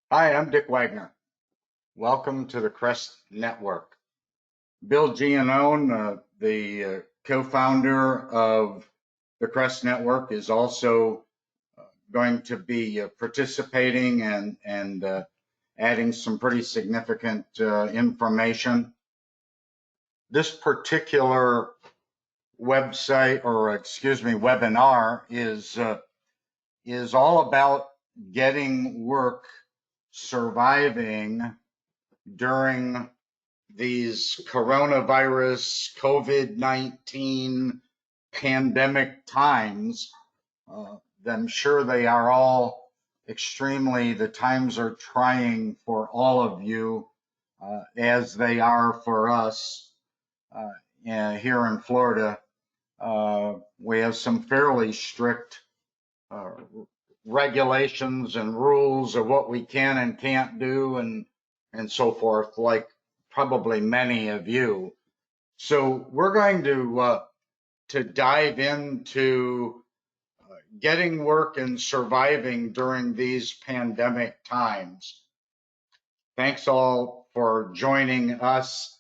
Hi, I'm Dick Wagner. Welcome to the Crest Network. Bill Giannone, the co-founder of the Crest Network, is also going to be participating and adding some pretty significant information. This particular webinar is all about getting work surviving during these coronavirus COVID-19 pandemic times. I'm sure they are all the times are trying for all of you, as they are for us here in Florida. We have some fairly strict uh, regulations and rules of what we can and can't do and so forth, like probably many of you. So we're going to dive into getting work and surviving during these pandemic times. Thanks all for joining us.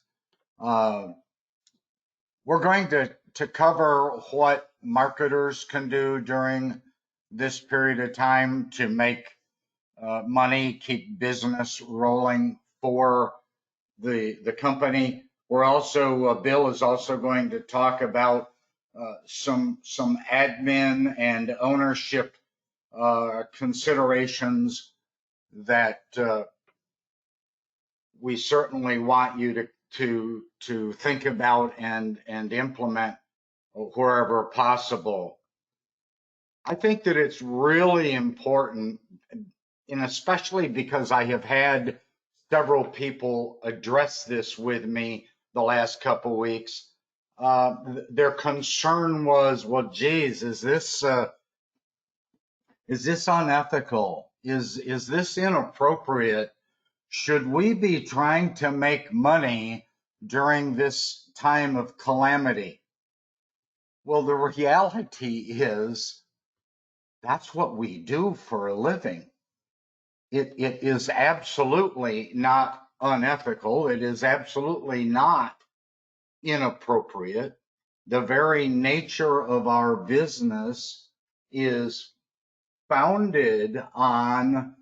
Uh, we're going to cover what marketers can do during this period of time to make money, keep business rolling for the company. We're also Bill is also going to talk about some admin and ownership considerations that we certainly want you to think about and implement wherever possible. I think that it's really important, and especially because I have had several people address this with me the last couple of weeks. Their concern was, well, geez, is this unethical? Is this inappropriate? Should we be trying to make money during this time of calamity? Well, the reality is that's what we do for a living. It is absolutely not unethical. It is absolutely not inappropriate. The very nature of our business is founded on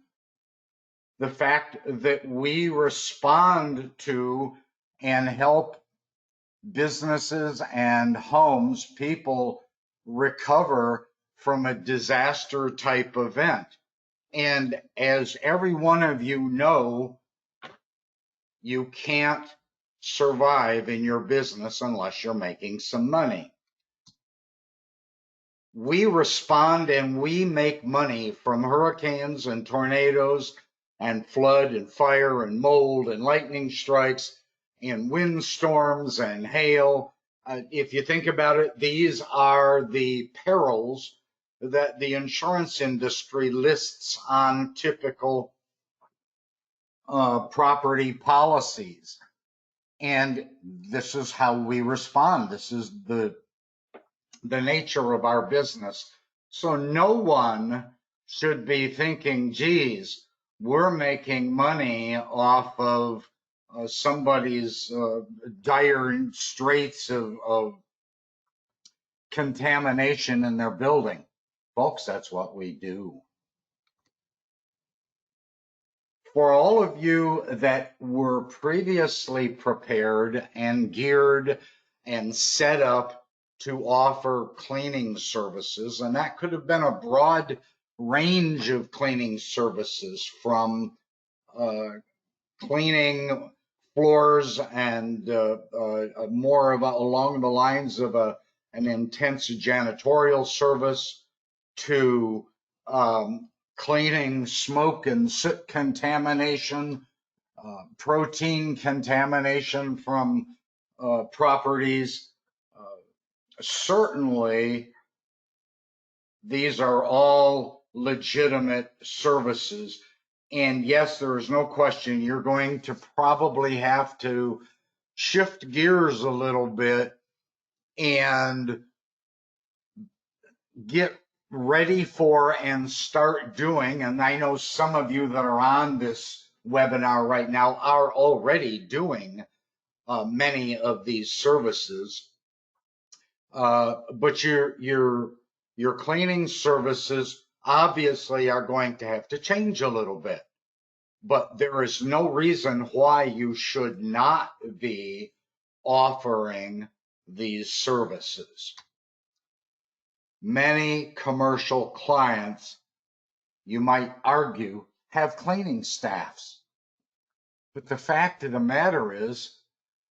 the fact that we respond to and help businesses and homes, people recover from a disaster type event. And as every one of you know, you can't survive in your business unless you're making some money. We respond and we make money from hurricanes and tornadoes and flood and fire and mold and lightning strikes and windstorms and hail. If you think about it, these are the perils that the insurance industry lists on typical property policies. And this is how we respond. This is the nature of our business. So no one should be thinking, geez, we're making money off of somebody's dire straits of contamination in their building. Folks, that's what we do. For all of you that were previously prepared and geared and set up to offer cleaning services, and that could have been a broad range of cleaning services from cleaning floors and more of along the lines of an intense janitorial service to cleaning smoke and soot contamination, protein contamination from properties. Certainly, these are all legitimate services. And yes, there is no question you're going to probably have to shift gears a little bit and get ready for and start doing, and I know some of you that are on this webinar right now are already doing many of these services, but your cleaning services obviously are going to have to change a little bit. But there is no reason why you should not be offering these services. Many commercial clients, you might argue, have cleaning staffs. But the fact of the matter is,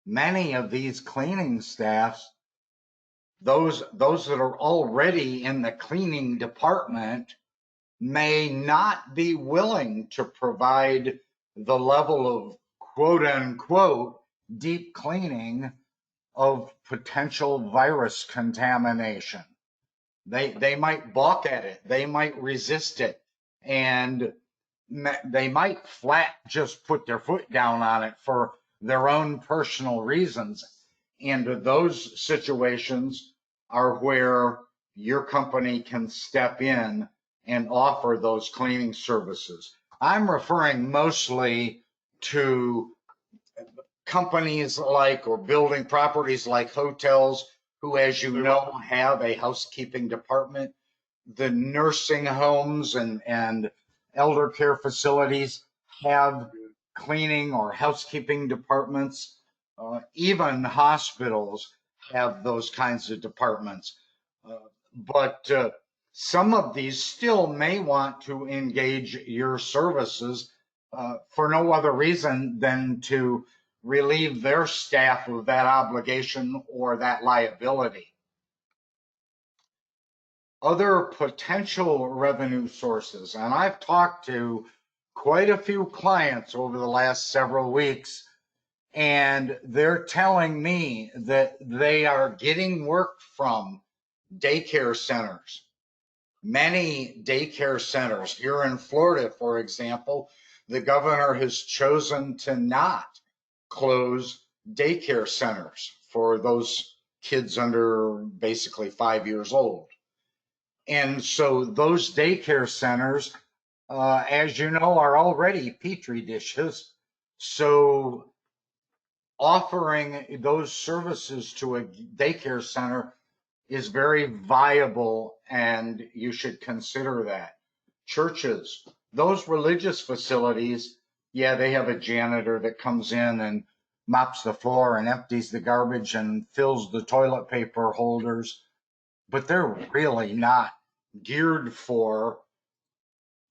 many of these cleaning staffs, those that are already in the cleaning department, may not be willing to provide the level of quote unquote deep cleaning of potential virus contamination. They might balk at it, they might resist it, and they might flat just put their foot down on it for their own personal reasons. And those situations are where your company can step in and offer those cleaning services. I'm referring mostly to companies like, or building properties like hotels, who, as you know, have a housekeeping department. The nursing homes and elder care facilities have cleaning or housekeeping departments. Even hospitals have those kinds of departments. But some of these still may want to engage your services for no other reason than to relieve their staff of that obligation or that liability. Other potential revenue sources, and I've talked to quite a few clients over the last several weeks, and they're telling me that they are getting work from daycare centers. Many daycare centers here in Florida, for example, the governor has chosen to not close daycare centers for those kids under basically 5 years old. And so those daycare centers, as you know, are already petri dishes. So offering those services to a daycare center is very viable, and you should consider that. Churches, those religious facilities, yeah, they have a janitor that comes in and mops the floor and empties the garbage and fills the toilet paper holders, but they're really not geared for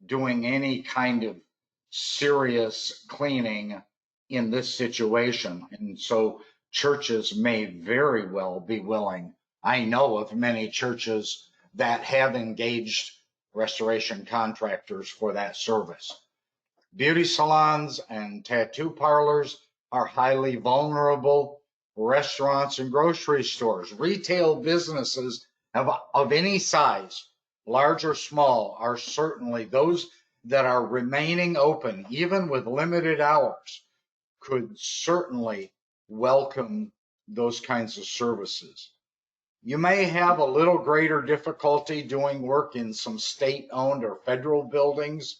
doing any kind of serious cleaning in this situation. And so churches may very well be willing. I know of many churches that have engaged restoration contractors for that service. Beauty salons and tattoo parlors are highly vulnerable. Restaurants and grocery stores, retail businesses of any size, large or small, are certainly those that are remaining open, even with limited hours, could certainly welcome those kinds of services. You may have a little greater difficulty doing work in some state-owned or federal buildings,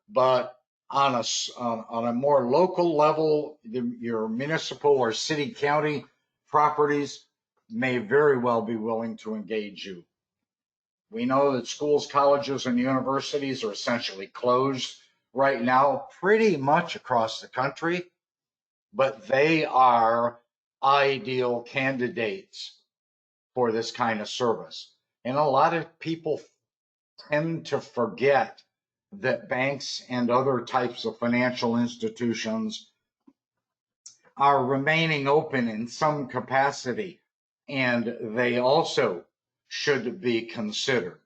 but on a more local level, your municipal or city county properties may very well be willing to engage you. We know that schools, colleges, and universities are essentially closed right now, pretty much across the country, but they are ideal candidates for this kind of service. And a lot of people tend to forget that banks and other types of financial institutions are remaining open in some capacity, and they also should be considered.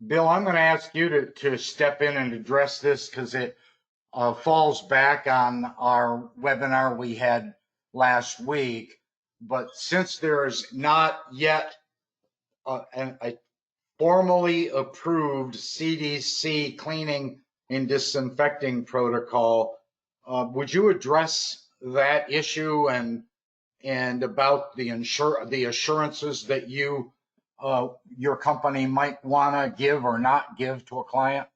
Bill, I'm going to ask you to step in and address this because it falls back on our webinar we had last week. But since there is not yet a formally approved CDC cleaning and disinfecting protocol, would you address that issue and about the assurances that you your company might want to give or not give to a client?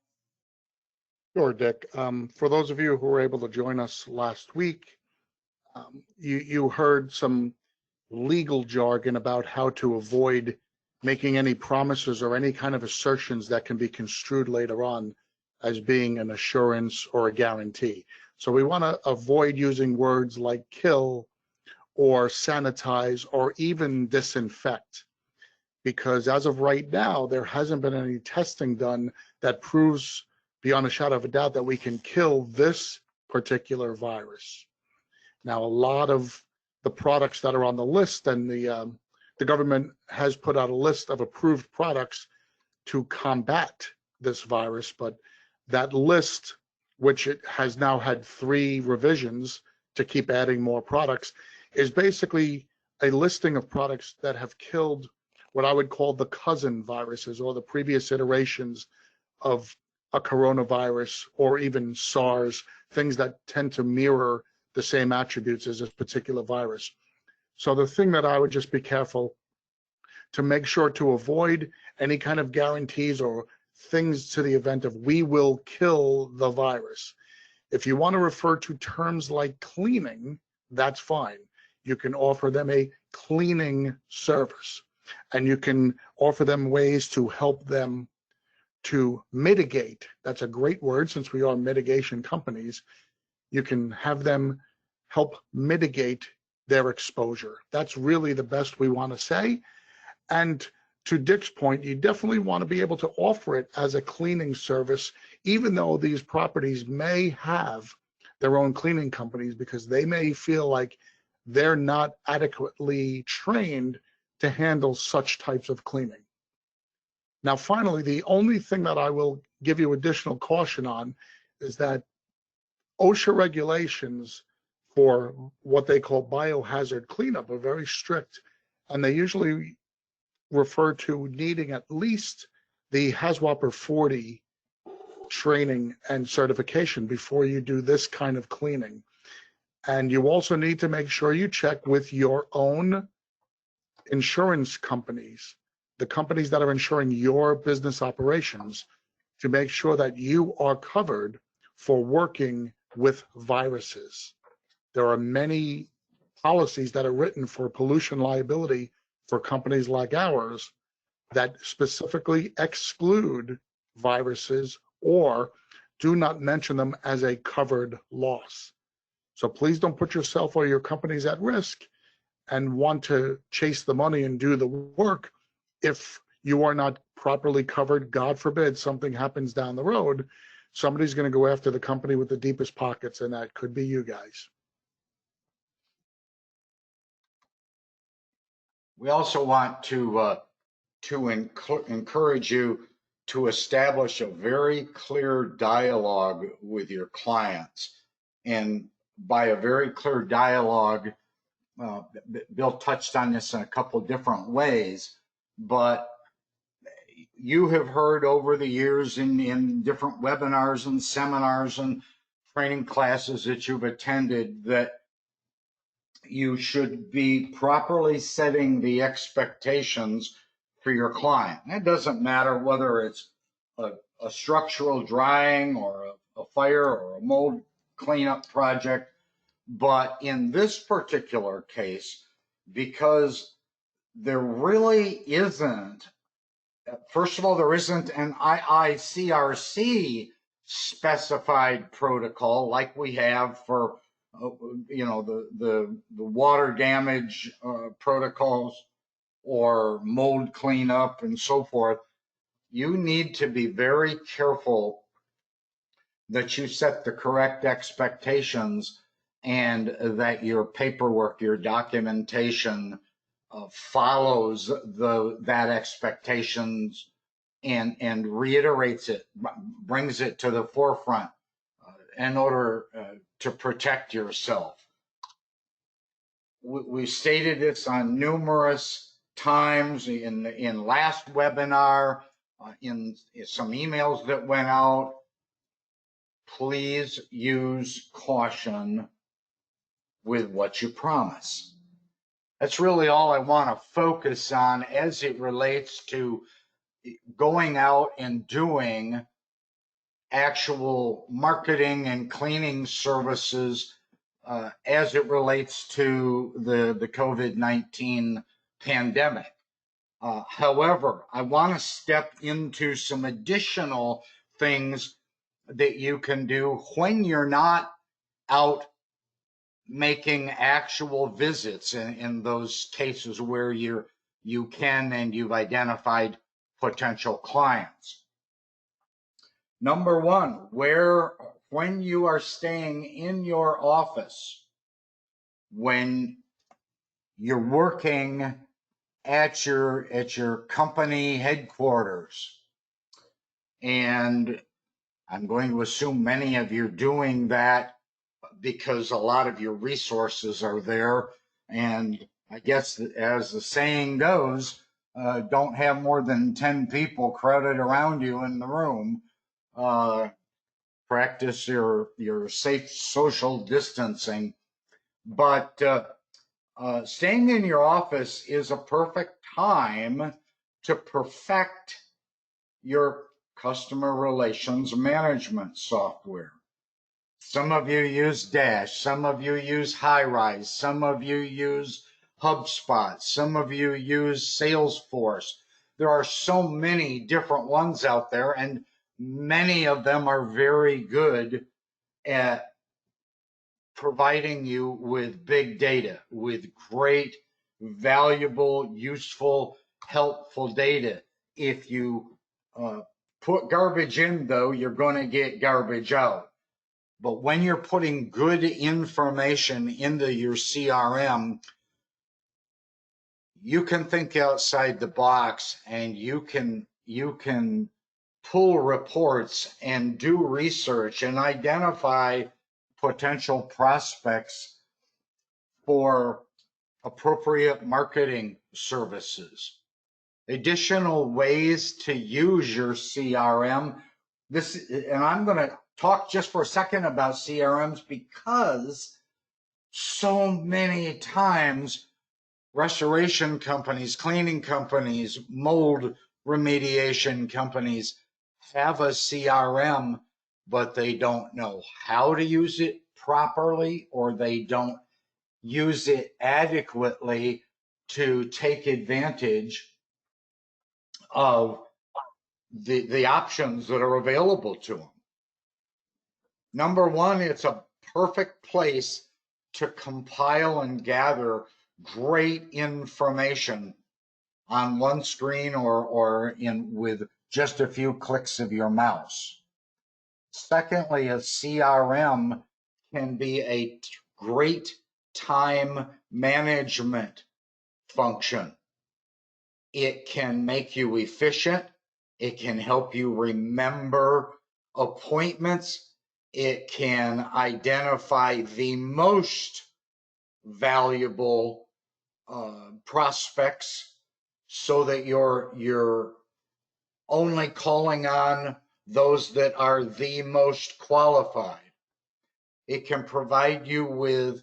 Sure, Dick. For those of you who were able to join us last week, you heard some legal jargon about how to avoid making any promises or any kind of assertions that can be construed later on as being an assurance or a guarantee. So we want to avoid using words like kill or sanitize or even disinfect, because as of right now, there hasn't been any testing done that proves beyond a shadow of a doubt that we can kill this particular virus. Now, a lot of the products that are on the list, and the government has put out a list of approved products to combat this virus, but that list, which it has now had 3 revisions to keep adding more products, is basically a listing of products that have killed what I would call the cousin viruses or the previous iterations of a coronavirus or even SARS, things that tend to mirror the same attributes as this particular virus. So the thing that I would just be careful to make sure to avoid any kind of guarantees or things to the event of we will kill the virus. If you want to refer to terms like cleaning, that's fine. You can offer them a cleaning service, and you can offer them ways to help them to mitigate. That's a great word since we are mitigation companies. You can have them help mitigate their exposure. That's really the best we want to say. And to Dick's point, you definitely want to be able to offer it as a cleaning service, even though these properties may have their own cleaning companies, because they may feel like they're not adequately trained to handle such types of cleaning. Now, finally, the only thing that I will give you additional caution on is that OSHA regulations for what they call biohazard cleanup are very strict, and they usually refer to needing at least the HAZWOPER 40 training and certification before you do this kind of cleaning. And you also need to make sure you check with your own insurance companies, the companies that are insuring your business operations, to make sure that you are covered for working with viruses. There are many policies that are written for pollution liability for companies like ours that specifically exclude viruses or do not mention them as a covered loss. So please don't put yourself or your companies at risk and want to chase the money and do the work if you are not properly covered. God forbid something happens down the road, somebody's going to go after the company with the deepest pockets, and that could be you guys. We also want to encourage you to establish a very clear dialogue with your clients. And by a very clear dialogue, Bill touched on this in a couple of different ways, but you have heard over the years in different webinars and seminars and training classes that you've attended that you should be properly setting the expectations for your client. It doesn't matter whether it's a structural drying or a fire or a mold cleanup project, but in this particular case, because there really isn't, first of all, there isn't an IICRC specified protocol like we have for the water damage protocols or mold cleanup and so forth. You need to be very careful that you set the correct expectations and that your paperwork, your documentation follows that expectations and reiterates it, brings it to the forefront in order to protect yourself. We stated this on numerous times in last webinar, in some emails that went out. Please use caution with what you promise. That's really all I want to focus on as it relates to going out and doing actual marketing and cleaning services as it relates to the COVID-19 pandemic. However, I want to step into some additional things that you can do when you're not out making actual visits in those cases where you can and you've identified potential clients. Number one, when you are staying in your office, when you're working at your company headquarters, and I'm going to assume many of you are doing that because a lot of your resources are there. And I guess as the saying goes, don't have more than 10 people crowded around you in the room. Practice your safe social distancing. But staying in your office is a perfect time to perfect your customer relations management software. Some of you use Dash, some of you use HighRise, some of you use HubSpot, some of you use Salesforce. There are so many different ones out there, and many of them are very good at providing you with big data, with great, valuable, useful, helpful data. If you put garbage in, though, you're going to get garbage out. But when you're putting good information into your CRM, you can think outside the box, and you can pull reports and do research and identify potential prospects for appropriate marketing services. Additional ways to use your CRM. And I'm going to talk just for a second about CRMs because so many times restoration companies, cleaning companies, mold remediation companies have a CRM, but they don't know how to use it properly, or they don't use it adequately to take advantage of the options that are available to them. Number one, it's a perfect place to compile and gather great information on one screen or with just a few clicks of your mouse. Secondly, a CRM can be a great time management function. It can make you efficient. It can help you remember appointments. It can identify the most valuable prospects so that you're only calling on those that are the most qualified. It can provide you with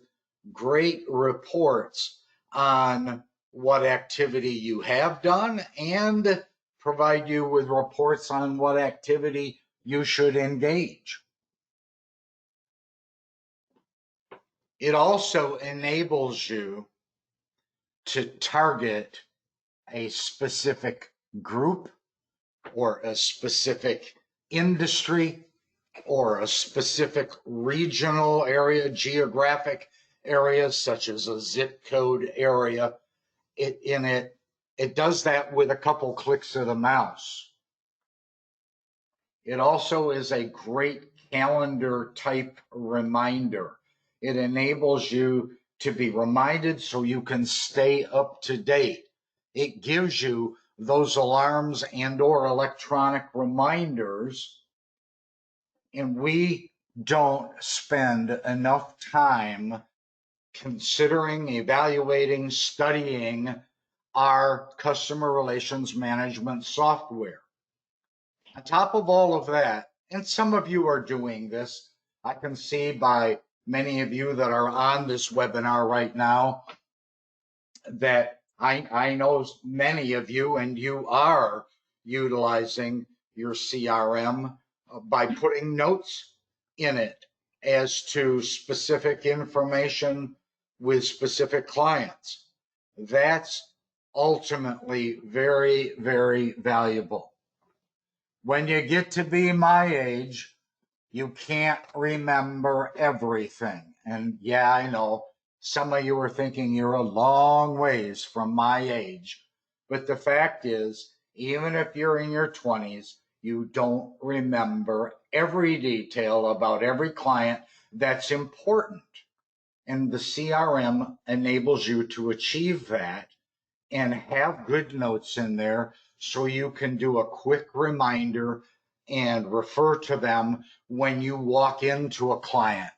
great reports on what activity you have done and provide you with reports on what activity you should engage. It also enables you to target a specific group or a specific industry or a specific regional area, geographic areas such as a zip code area. It does that with a couple clicks of the mouse. It also is a great calendar type reminder. It enables you to be reminded so you can stay up to date. It gives you those alarms and or electronic reminders, and we don't spend enough time considering, evaluating, studying our customer relations management software. On top of all of that, and some of you are doing this, I can see by many of you that are on this webinar right now, that I know many of you, and you are utilizing your CRM by putting notes in it as to specific information with specific clients. That's ultimately very, very valuable. When you get to be my age, you can't remember everything. And yeah, I know some of you are thinking you're a long ways from my age. But the fact is, even if you're in your 20s, you don't remember every detail about every client that's important. And the CRM enables you to achieve that and have good notes in there so you can do a quick reminder and refer to them when you walk into a client.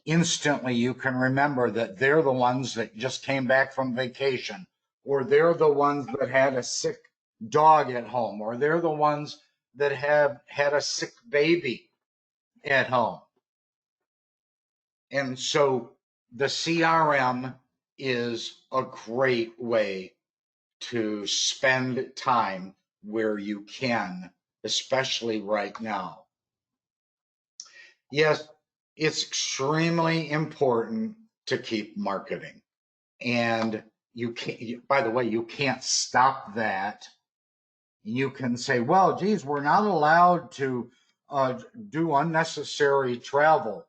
Instantly, you can remember that they're the ones that just came back from vacation, or they're the ones that had a sick dog at home, or they're the ones that have had a sick baby at home. And so the CRM is a great way to spend time where you can, especially right now. Yes, it's extremely important to keep marketing. And you can't, by the way, you can't stop that. You can say, well, geez, we're not allowed to do unnecessary travel.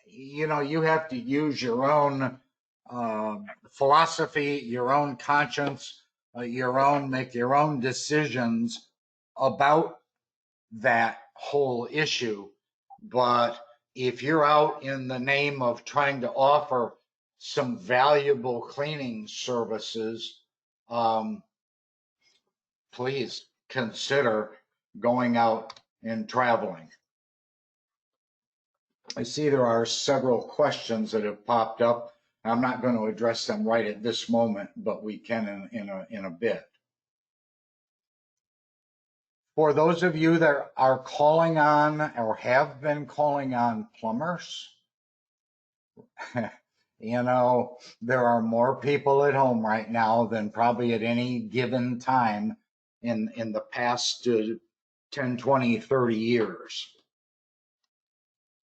You have to use your own philosophy, your own conscience, make your own decisions about that whole issue. But if you're out in the name of trying to offer some valuable cleaning services, please consider going out and traveling. I see there are several questions that have popped up. I'm not going to address them right at this moment, but we can in a bit. For those of you that are calling on or have been calling on plumbers, there are more people at home right now than probably at any given time in the past 10, 20, 30 years.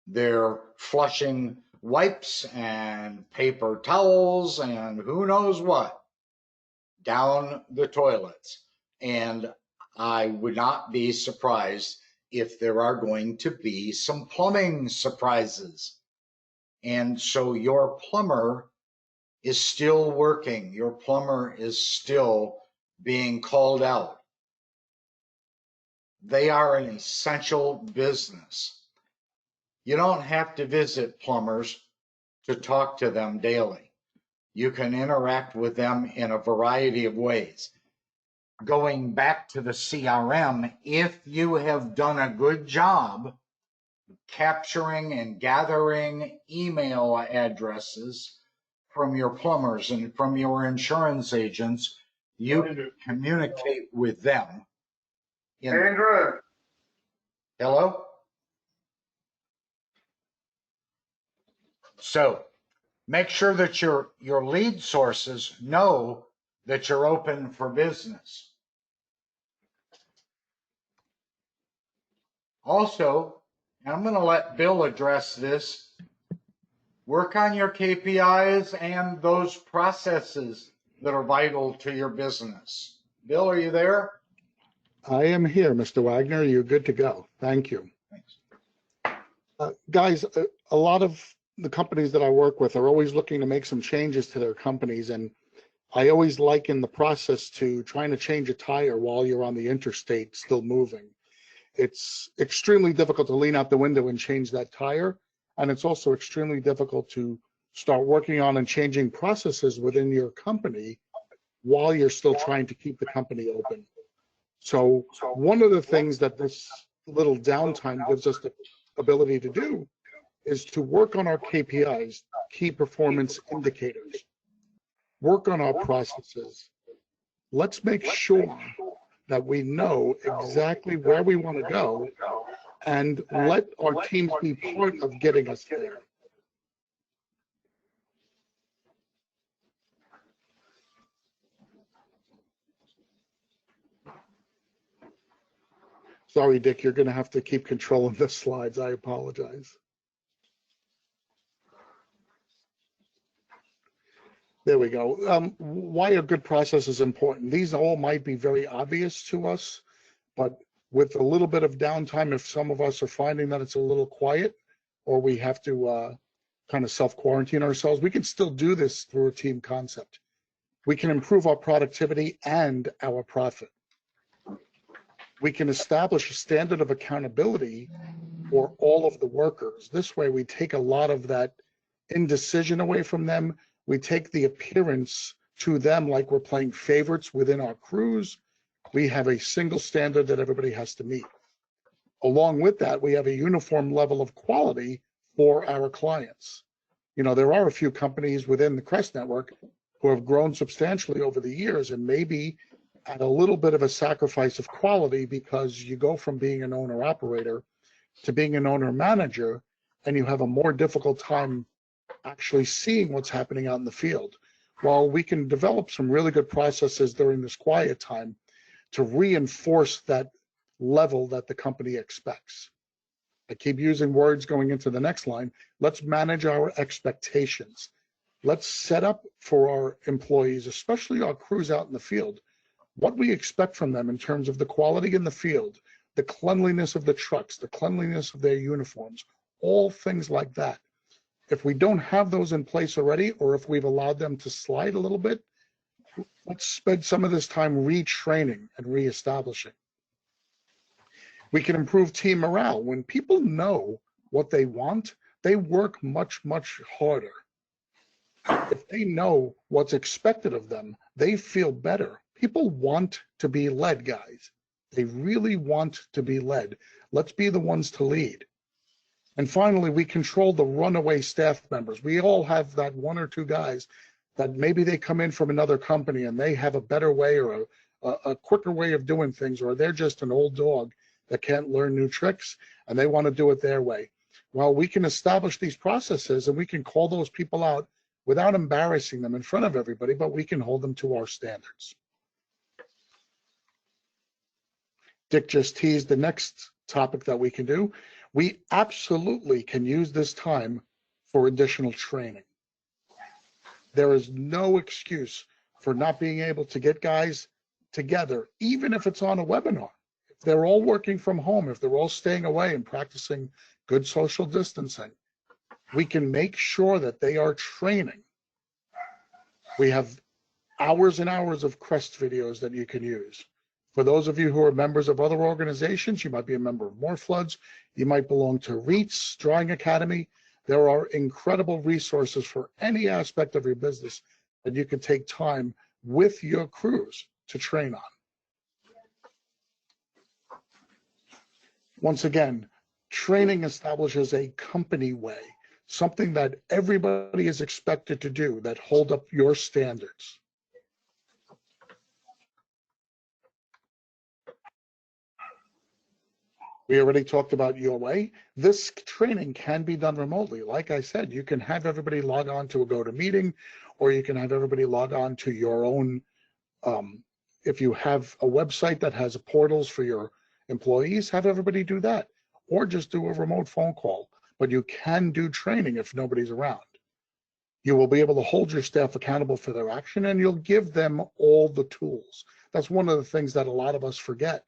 They're flushing wipes and paper towels and who knows what down the toilets. And I would not be surprised if there are going to be some plumbing surprises. And so your plumber is still working. Your plumber is still being called out. They are an essential business. You don't have to visit plumbers to talk to them daily. You can interact with them in a variety of ways. Going back to the CRM, if you have done a good job capturing and gathering email addresses from your plumbers and from your insurance agents, you can communicate with them. Andrew. Hello? So make sure that your lead sources know that you're open for business. Also, and I'm going to let Bill address this, work on your KPIs and those processes that are vital to your business. Bill, are you there? I am here, Mr. Wagner. You're good to go. Thank you. Thanks. Guys, a lot of the companies that I work with are always looking to make some changes to their companies, and I always liken the process to trying to change a tire while you're on the interstate still moving. It's extremely difficult to lean out the window and change that tire, and it's also extremely difficult to start working on and changing processes within your company while you're still trying to keep the company open. So one of the things that this little downtime gives us the ability to do is to work on our KPIs, key performance indicators, work on our processes. Let's make sure that we know exactly where we want to go and let our teams be part of getting us there. Sorry, Dick, you're going to have to keep controlling the slides. I apologize. There we go. Why a good process is important. These all might be very obvious to us, but with a little bit of downtime, if some of us are finding that it's a little quiet or we have to kind of self-quarantine ourselves, we can still do this through a team concept. We can improve our productivity and our profit. We can establish a standard of accountability for all of the workers. This way, we take a lot of that indecision away from them. We take the appearance to them like we're playing favorites within our crews. We have a single standard that everybody has to meet. Along with that, we have a uniform level of quality for our clients. You know, there are a few companies within the Crest network who have grown substantially over the years and maybe at a little bit of a sacrifice of quality because you go from being an owner operator to being an owner manager, and you have a more difficult time actually seeing what's happening out in the field. While we can develop some really good processes during this quiet time to reinforce that level that the company expects. I keep using words going into the next line. Let's manage our expectations. Let's set up for our employees, especially our crews out in the field, what we expect from them in terms of the quality in the field, the cleanliness of the trucks, the cleanliness of their uniforms, all things like that. If we don't have those in place already, or if we've allowed them to slide a little bit, let's spend some of this time retraining and reestablishing. We can improve team morale. When people know what they want, they work much, much harder. If they know what's expected of them, they feel better. People want to be led, guys. They really want to be led. Let's be the ones to lead. And finally, we control the runaway staff members. We all have that one or two guys that maybe they come in from another company and they have a better way or a quicker way of doing things, or they're just an old dog that can't learn new tricks and they want to do it their way. Well, we can establish these processes and we can call those people out without embarrassing them in front of everybody, but we can hold them to our standards. Dick just teased the next topic that we can do. We absolutely can use this time for additional training. There is no excuse for not being able to get guys together, even if it's on a webinar. If they're all working from home, if they're all staying away and practicing good social distancing, we can make sure that they are training. We have hours and hours of Crest videos that you can use. For those of you who are members of other organizations, you might be a member of More Floods, you might belong to REITs, Drawing Academy. There are incredible resources for any aspect of your business that you can take time with your crews to train on. Once again, training establishes a company way, something that everybody is expected to do that hold up your standards. We already talked about your way. This training can be done remotely. Like I said, you can have everybody log on to a GoToMeeting, or you can have everybody log on to your own, if you have a website that has portals for your employees, have everybody do that, or just do a remote phone call. But you can do training if nobody's around. You will be able to hold your staff accountable for their action, and you'll give them all the tools. That's one of the things that a lot of us forget.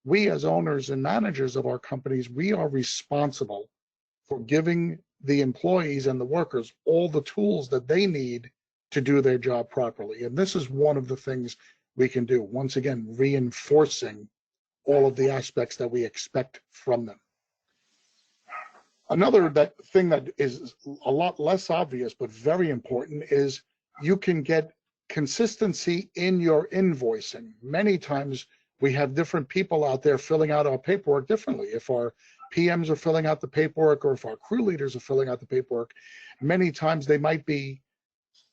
We as owners and managers of our companies, we are responsible for giving the employees and the workers all the tools that they need to do their job properly. And this is one of the things we can do. Once again, reinforcing all of the aspects that we expect from them. Another thing that is a lot less obvious but very important is you can get consistency in your invoicing. Many times we have different people out there filling out our paperwork differently. If our PMs are filling out the paperwork, or if our crew leaders are filling out the paperwork, many times they might be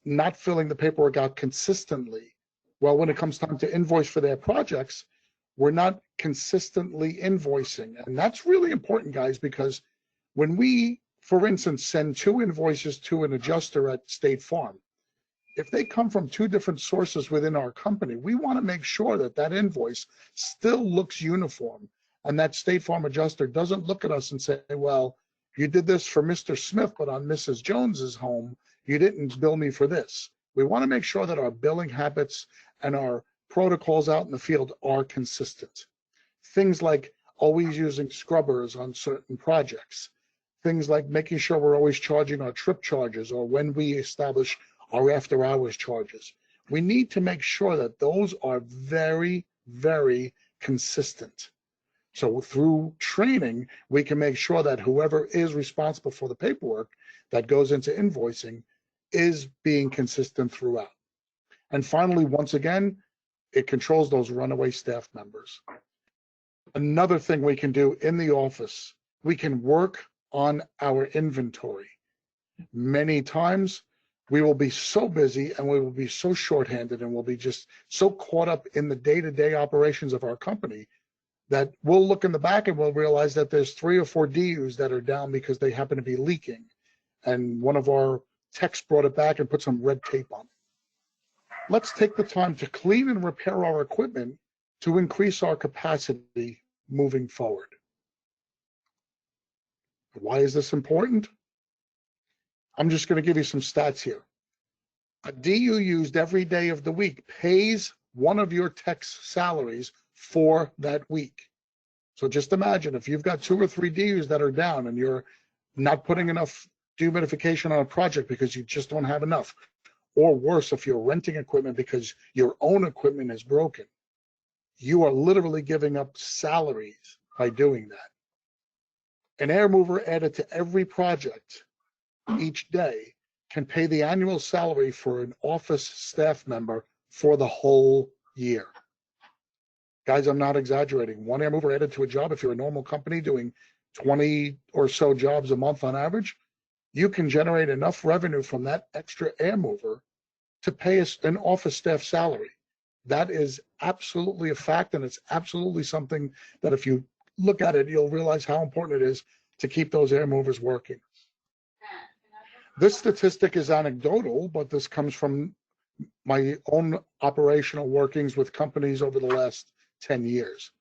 not filling the paperwork out consistently. Well, when it comes time to invoice for their projects, we're not consistently invoicing. And that's really important, guys, because when we, for instance, send 2 invoices to an adjuster at State Farm, if they come from 2 different sources within our company, we want to make sure that that invoice still looks uniform And that State Farm adjuster doesn't look at us and say, well, you did this for Mr. Smith, but on Mrs. Jones's home, you didn't bill me for this. We want to make sure that our billing habits and our protocols out in the field are consistent. Things like always using scrubbers on certain projects. Things like making sure we're always charging our trip charges or when we establish our after hours charges. We need to make sure that those are very, very consistent. So through training, we can make sure that whoever is responsible for the paperwork that goes into invoicing is being consistent throughout. And finally, once again, it controls those runaway staff members. Another thing we can do in the office, we can work on our inventory. Many times we will be so busy and we will be so shorthanded and we'll be just so caught up in the day-to-day operations of our company that we'll look in the back and we'll realize that there's 3 or 4 DUs that are down because they happen to be leaking. And one of our techs brought it back and put some red tape on it. Let's take the time to clean and repair our equipment to increase our capacity moving forward. Why is this important? I'm just going to give you some stats here. A DU used every day of the week pays one of your tech's salaries for that week. So just imagine if you've got 2 or 3 DUs that are down and you're not putting enough dehumidification on a project because you just don't have enough, or worse, if you're renting equipment because your own equipment is broken, you are literally giving up salaries by doing that. An air mover added to every project each day can pay the annual salary for an office staff member for the whole year. Guys, I'm not exaggerating. One air mover added to a job, if you're a normal company doing 20 or so jobs a month on average, you can generate enough revenue from that extra air mover to pay us an office staff salary. That is absolutely a fact, and it's absolutely something that if you look at it, you'll realize how important it is to keep those air movers working. This statistic is anecdotal, but this comes from my own operational workings with companies over the last 10 years.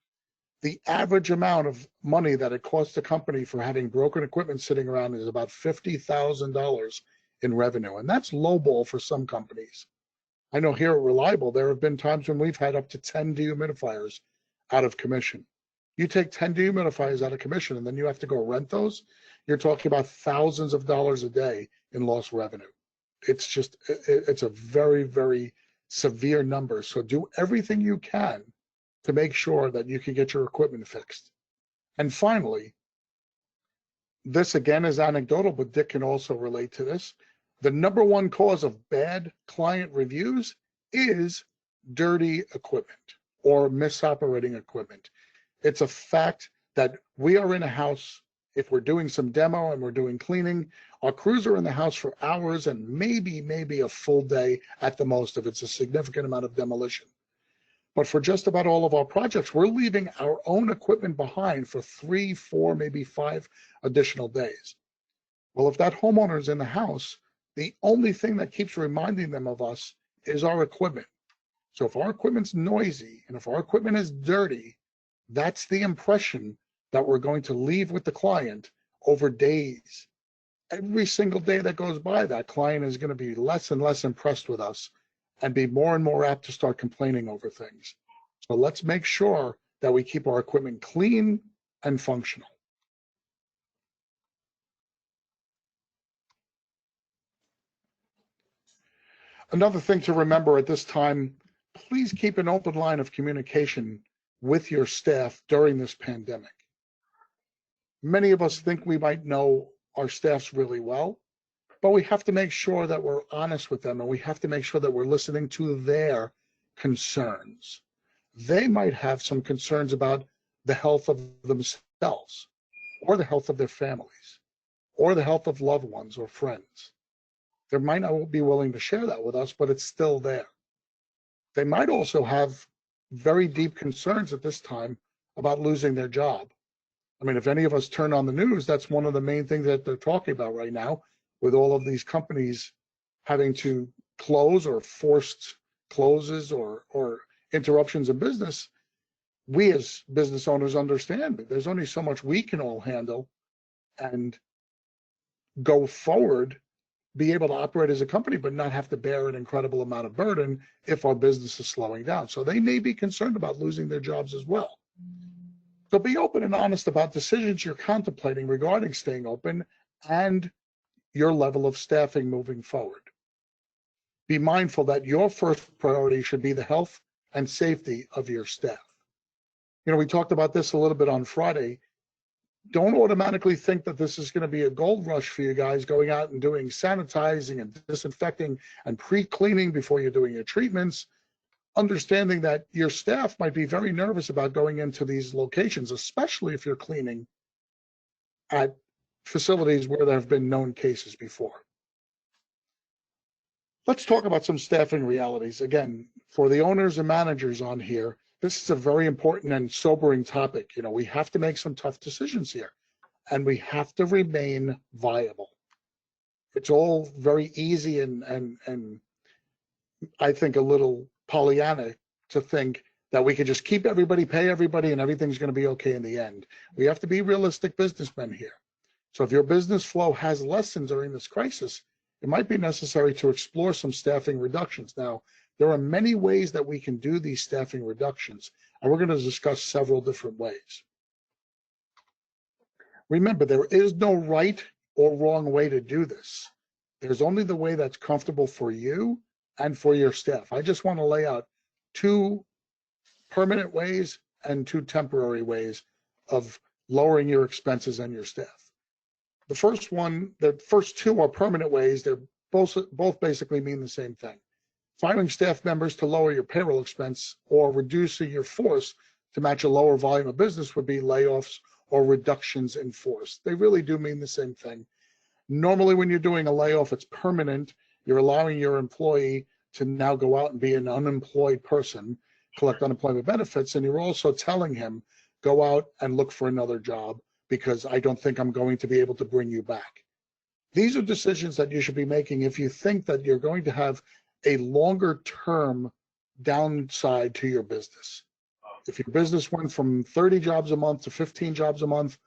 The average amount of money that it costs a company for having broken equipment sitting around is about $50,000 in revenue, and that's lowball for some companies. I know here at Reliable, there have been times when we've had up to 10 dehumidifiers out of commission. You take 10 dehumidifiers out of commission and then you have to go rent those, you're talking about thousands of dollars a day in lost revenue. It's just, it's a very, very severe number. So do everything you can to make sure that you can get your equipment fixed. And finally, this again is anecdotal, but Dick can also relate to this. The number one cause of bad client reviews is dirty equipment or misoperating equipment. It's a fact that we are in a house, if we're doing some demo and we're doing cleaning, our crews are in the house for hours and maybe a full day at the most if it's a significant amount of demolition. But for just about all of our projects, we're leaving our own equipment behind for 3, 4, maybe 5 additional days. Well, if that homeowner is in the house, the only thing that keeps reminding them of us is our equipment. So if our equipment's noisy and if our equipment is dirty, that's the impression that we're going to leave with the client over days. Every single day that goes by, that client is going to be less and less impressed with us and be more and more apt to start complaining over things. So let's make sure that we keep our equipment clean and functional. Another thing to remember at this time, please keep an open line of communication with your staff during this pandemic. Many of us think we might know our staffs really well, but we have to make sure that we're honest with them and we have to make sure that we're listening to their concerns. They might have some concerns about the health of themselves or the health of their families or the health of loved ones or friends. They might not be willing to share that with us, but it's still there. They might also have very deep concerns at this time about losing their job. I mean, if any of us turn on the news, that's one of the main things that they're talking about right now, with all of these companies having to close or forced closes or interruptions in business. we as business owners understand that there's only so much we can all handle and go forward, be able to operate as a company, but not have to bear an incredible amount of burden if our business is slowing down. So they may be concerned about losing their jobs as well. So be open and honest about decisions you're contemplating regarding staying open and your level of staffing moving forward. Be mindful that your first priority should be the health and safety of your staff. We talked about this a little bit on Friday. Don't automatically think that this is going to be a gold rush for you guys going out and doing sanitizing and disinfecting and pre-cleaning before you're doing your treatments. Understanding that your staff might be very nervous about going into these locations, especially if you're cleaning at facilities where there have been known cases before. Let's talk about some staffing realities. Again, for the owners and managers on here, this is a very important and sobering topic. We have to make some tough decisions here, and we have to remain viable. It's all very easy and I think a little Pollyanna to think that we could just keep everybody, pay everybody, and everything's going to be okay in the end. We have to be realistic businessmen here. So if your business flow has lessened during this crisis, it might be necessary to explore some staffing reductions. Now, there are many ways that we can do these staffing reductions, and we're going to discuss several different ways. Remember, there is no right or wrong way to do this. There's only the way that's comfortable for you and for your staff. I just want to lay out 2 permanent ways and 2 temporary ways of lowering your expenses and your staff. The first 2 are permanent ways. They're both basically mean the same thing. Firing staff members to lower your payroll expense or reducing your force to match a lower volume of business would be layoffs or reductions in force. They really do mean the same thing. Normally, when you're doing a layoff, it's permanent. You're allowing your employee to now go out and be an unemployed person, collect unemployment benefits, and you're also telling him, go out and look for another job because I don't think I'm going to be able to bring you back. These are decisions that you should be making if you think that you're going to have a longer term downside to your business. If your business went from 30 jobs a month to 15 jobs a month,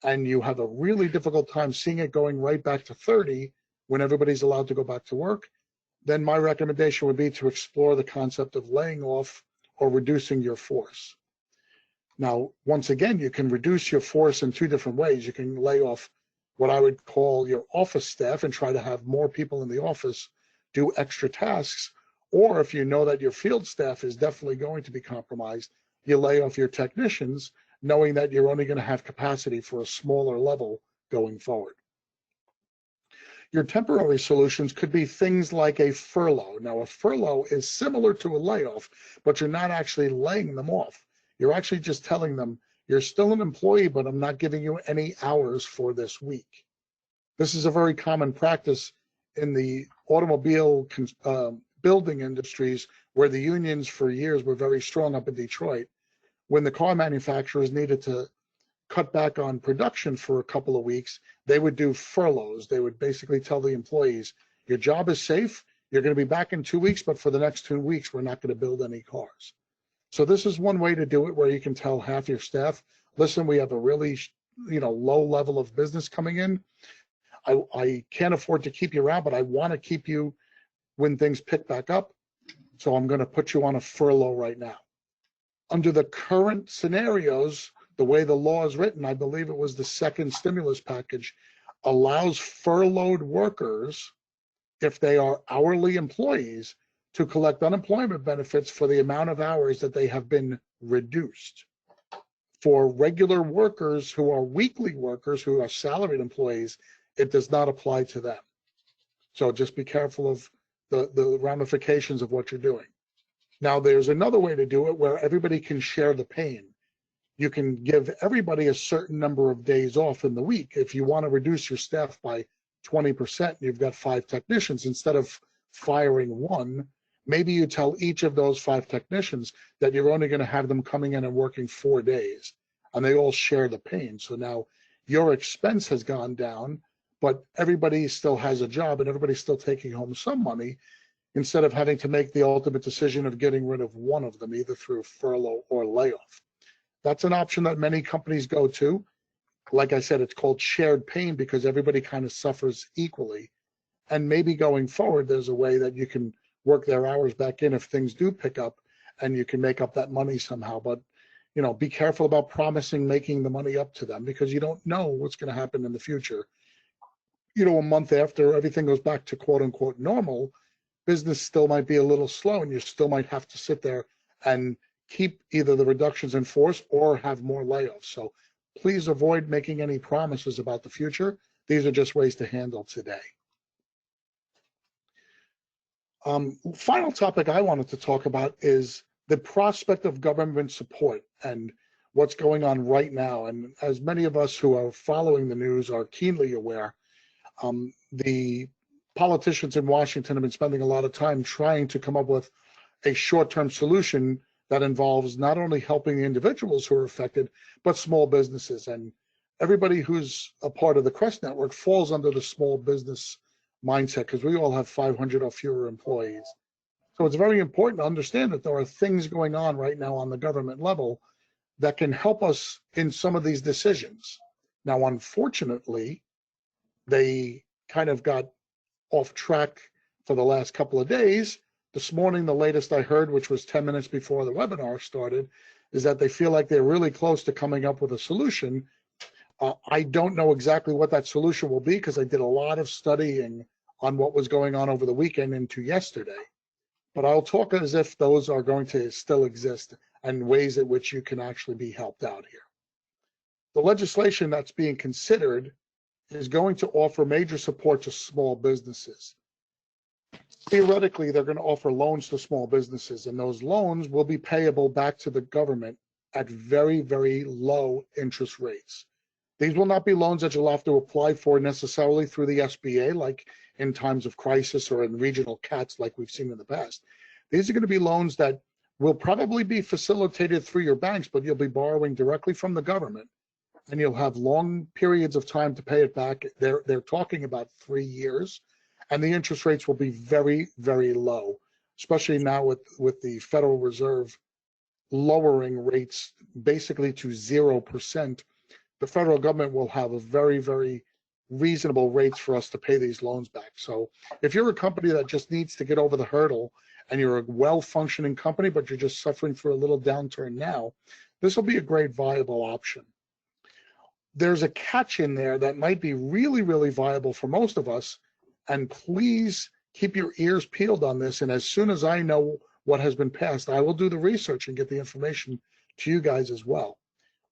and you have a really difficult time seeing it going right back to 30 when everybody's allowed to go back to work, then my recommendation would be to explore the concept of laying off or reducing your force. Now, once again, you can reduce your force in 2 different ways. You can lay off what I would call your office staff and try to have more people in the office do extra tasks. Or if you know that your field staff is definitely going to be compromised, you lay off your technicians, knowing that you're only going to have capacity for a smaller level going forward. Your temporary solutions could be things like a furlough. Now, a furlough is similar to a layoff, but you're not actually laying them off. You're actually just telling them, you're still an employee, but I'm not giving you any hours for this week. This is a very common practice in the automobile building industries, where the unions for years were very strong up in Detroit. When the car manufacturers needed to cut back on production for a couple of weeks, they would do furloughs. They would basically tell the employees, your job is safe, you're going to be back in 2 weeks, but for the next 2 weeks, we're not going to build any cars. So this is one way to do it, where you can tell half your staff, listen, we have a really low level of business coming in. I can't afford to keep you around, but I want to keep you when things pick back up. So I'm going to put you on a furlough right now. Under the current scenarios, the way the law is written, I believe it was the second stimulus package, allows furloughed workers, if they are hourly employees, to collect unemployment benefits for the amount of hours that they have been reduced. For regular workers who are weekly workers, who are salaried employees, it does not apply to them. So just be careful of the ramifications of what you're doing. Now, there's another way to do it where everybody can share the pain. You can give everybody a certain number of days off in the week. If you want to reduce your staff by 20%, you've got 5 technicians, instead of firing 1, maybe you tell each of those 5 technicians that you're only going to have them coming in and working 4 days, and they all share the pain. So now your expense has gone down, but everybody still has a job and everybody's still taking home some money, instead of having to make the ultimate decision of getting rid of one of them, either through furlough or layoff. That's an option that many companies go to. Like I said, it's called shared pain because everybody kind of suffers equally. And maybe going forward, there's a way that you can work their hours back in if things do pick up and you can make up that money somehow. But, be careful about promising making the money up to them because you don't know what's going to happen in the future. A month after everything goes back to quote unquote normal, business still might be a little slow and you still might have to sit there and keep either the reductions in force or have more layoffs. So please avoid making any promises about the future. These are just ways to handle today. Final topic I wanted to talk about is the prospect of government support and what's going on right now. And as many of us who are following the news are keenly aware, the politicians in Washington have been spending a lot of time trying to come up with a short-term solution that involves not only helping the individuals who are affected, but small businesses. And everybody who's a part of the Crest Network falls under the small business mindset because we all have 500 or fewer employees. So it's very important to understand that there are things going on right now on the government level that can help us in some of these decisions. Now, unfortunately, they kind of got off track for the last couple of days. This morning, the latest I heard, which was 10 minutes before the webinar started, is that they feel like they're really close to coming up with a solution. I don't know exactly what that solution will be because I did a lot of studying on what was going on over the weekend into yesterday. But I'll talk as if those are going to still exist and ways in which you can actually be helped out here. The legislation that's being considered is going to offer major support to small businesses. Theoretically, they're going to offer loans to small businesses, and those loans will be payable back to the government at very, very low interest rates. These will not be loans that you'll have to apply for necessarily through the SBA, like in times of crisis or in regional CATs like we've seen in the past. These are going to be loans that will probably be facilitated through your banks, but you'll be borrowing directly from the government, and you'll have long periods of time to pay it back. They're talking about 3 years, and the interest rates will be very, very low, especially now with the Federal Reserve lowering rates basically to 0%. The federal government will have a very, very reasonable rates for us to pay these loans back. So if you're a company that just needs to get over the hurdle and you're a well-functioning company, but you're just suffering through a little downturn now, this will be a great viable option. There's a catch in there that might be really, really viable for most of us. And please keep your ears peeled on this. And as soon as I know what has been passed, I will do the research and get the information to you guys as well.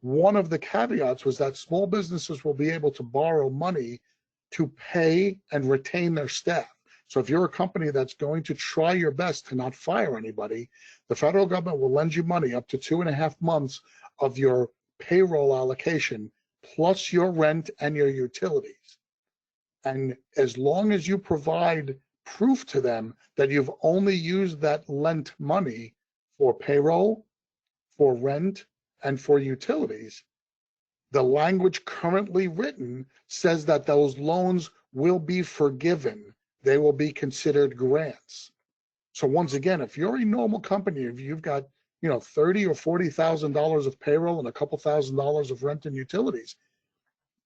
One of the caveats was that small businesses will be able to borrow money to pay and retain their staff. So if you're a company that's going to try your best to not fire anybody, the federal government will lend you money up to 2.5 months of your payroll allocation, plus your rent and your utilities. And as long as you provide proof to them that you've only used that lent money for payroll, for rent, and for utilities, the language currently written says that those loans will be forgiven. They will be considered grants. So once again, if you're a normal company, if you've got $30,000 or $40,000 of payroll and a couple $1,000s of rent and utilities,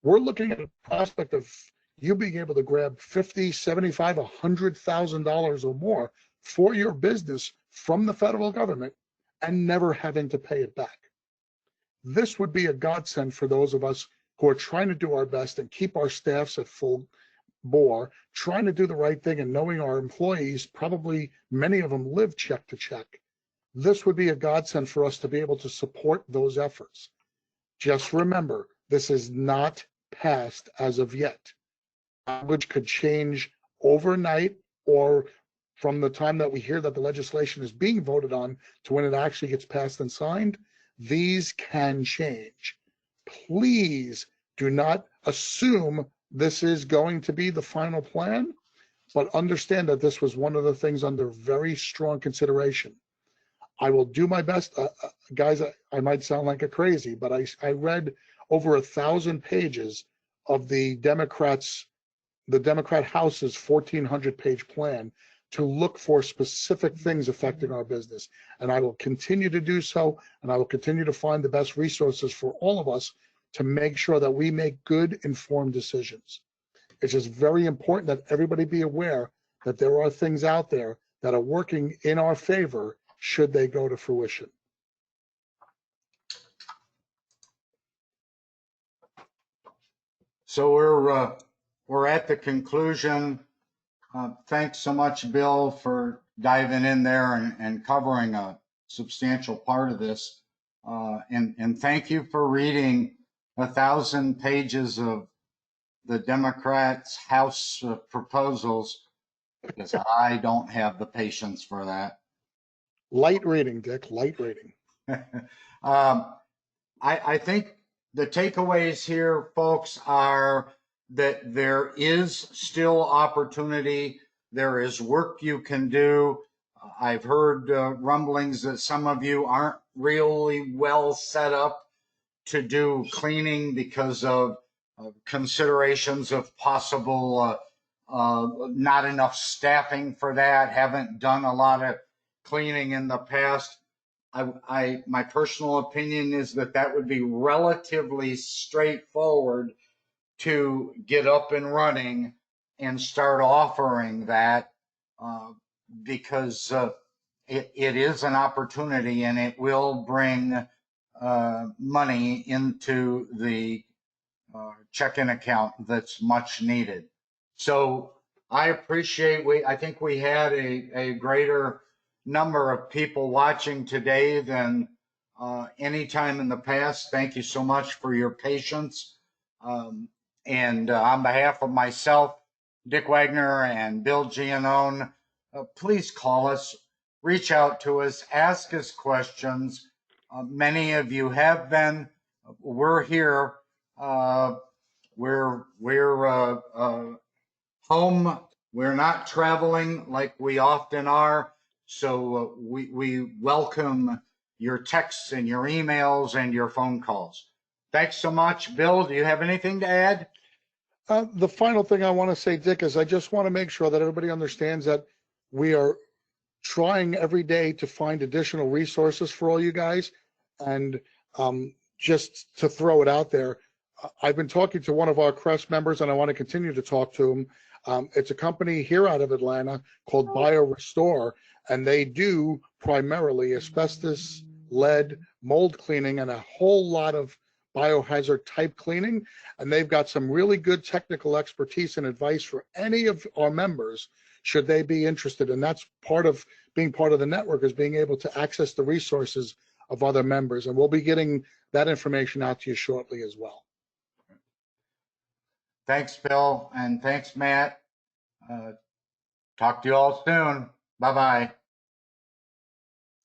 we're looking at a prospect of you being able to grab $50,000, $75,000, $100,000 or more for your business from the federal government and never having to pay it back. This would be a godsend for those of us who are trying to do our best and keep our staffs at full bore, trying to do the right thing and knowing our employees, probably many of them live check to check. This would be a godsend for us to be able to support those efforts. Just remember, this is not passed as of yet. Language could change overnight or from the time that we hear that the legislation is being voted on to when it actually gets passed and signed. These can change. Please do not assume this is going to be the final plan, but understand that this was one of the things under very strong consideration. I will do my best. Guys, I might sound like a crazy, but I read over 1,000 pages of the Democrat House's 1,400-page plan to look for specific things affecting our business. And I will continue to do so, and I will continue to find the best resources for all of us to make sure that we make good, informed decisions. It's just very important that everybody be aware that there are things out there that are working in our favor should they go to fruition. So we're at the conclusion. Thanks so much, Bill, for diving in there and covering a substantial part of this. And thank you for reading 1,000 pages of the Democrats' House proposals, because I don't have the patience for that. Light reading, Dick, light reading. I think the takeaways here, folks, are that there is still opportunity. There is work you can do. I've heard rumblings that some of you aren't really well set up to do cleaning because of considerations of possible not enough staffing for that, haven't done a lot of cleaning in the past. My personal opinion is that would be relatively straightforward to get up and running and start offering that, because it is an opportunity and it will bring money into the check-in account that's much needed. So I appreciate, I think we had a greater number of people watching today than any time in the past. Thank you so much for your patience. And on behalf of myself, Dick Wagner, and Bill Giannone, please call us, reach out to us, ask us questions. Many of you have been. We're here. We're home. We're not traveling like we often are. So we welcome your texts and your emails and your phone calls. Thanks so much. Bill, do you have anything to add? The final thing I want to say, Dick, is I just want to make sure that everybody understands that we are trying every day to find additional resources for all you guys. And just to throw it out there, I've been talking to one of our Crest members, and I want to continue to talk to him. It's a company here out of Atlanta called BioRestore, and they do primarily asbestos, lead, mold cleaning, and a whole lot of biohazard type cleaning. And they've got some really good technical expertise and advice for any of our members should they be interested. And that's part of being part of the network, is being able to access the resources of other members. And we'll be getting that information out to you shortly as well. Thanks, Bill, and thanks, Matt. Talk to you all soon. Bye-bye.